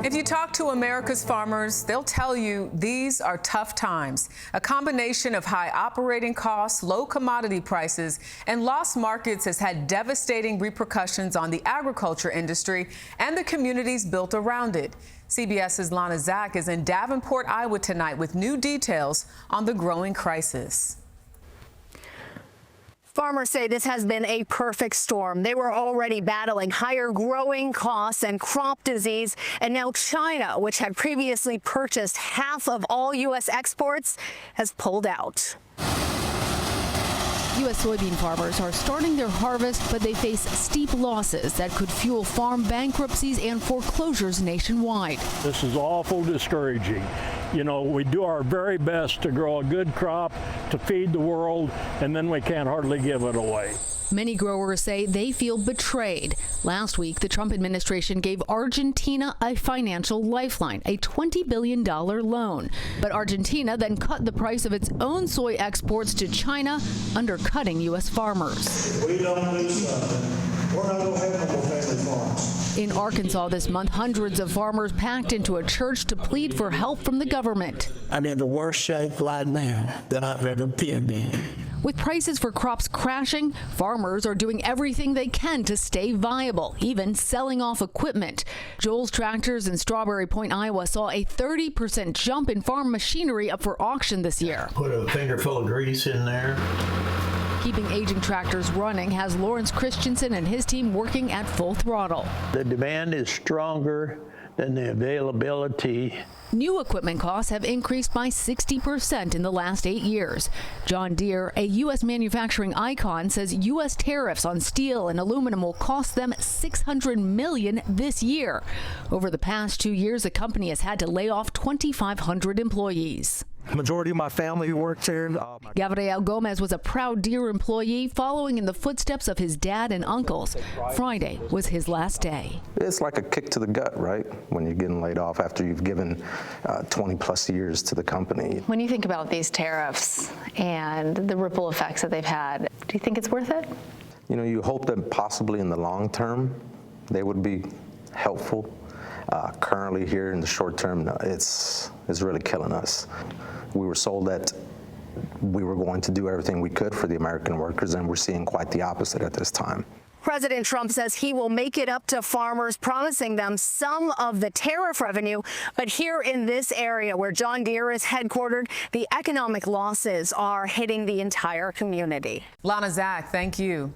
If you talk to America's farmers, they'll tell you these are tough times. A combination of high operating costs, low commodity prices, and lost markets has had devastating repercussions on the agriculture industry and the communities built around it. CBS's Lana Zak is in Davenport, Iowa tonight with new details on the growing crisis. Farmers say this has been a perfect storm. They were already battling higher growing costs and crop disease, and now China, which had previously purchased half of all U.S. exports, has pulled out. U.S. soybean farmers are starting their harvest, but they face steep losses that could fuel farm bankruptcies and foreclosures nationwide. This is awful discouraging. You know, we do our very best to grow a good crop to feed the world, and then we can't hardly give it away. Many growers say they feel betrayed. Last week, the Trump administration gave Argentina a financial lifeline, a $20 billion loan. But Argentina then cut the price of its own soy exports to China, undercutting U.S. farmers. If we don't do something, we're not going to have no more family farms. In Arkansas this month, hundreds of farmers packed into a church to plead for help from the government. I'm in the worst shape right now that I've ever been in. With prices for crops crashing, farmers are doing everything they can to stay viable, even selling off equipment. Joel's Tractors in Strawberry Point, Iowa saw a 30% jump in farm machinery up for auction this year. Put a fingerful of grease in there. Keeping aging tractors running has Lawrence Christensen and his team working at full throttle. The demand is stronger than the availability. New equipment costs have increased by 60% in the last 8 years. John Deere, a U.S. manufacturing icon, says U.S. tariffs on steel and aluminum will cost them $600 million this year. Over the past 2 years, the company has had to lay off 2,500 employees. Majority of my family works here. Gabriel Gomez was a proud Deere employee, following in the footsteps of his dad and uncles. Friday was his last day. It's like a kick to the gut, right? When you're getting laid off after you've given 20 plus years to the company. When you think about these tariffs and the ripple effects that they've had, do you think it's worth it? You know, you hope that possibly in the long term they would be helpful. Currently here in the short term, it's really killing us. We were sold that we were going to do everything we could for the American workers, and we're seeing quite the opposite at this time. President Trump says he will make it up to farmers, promising them some of the tariff revenue. But here in this area where John Deere is headquartered, the economic losses are hitting the entire community. Lana Zak, thank you.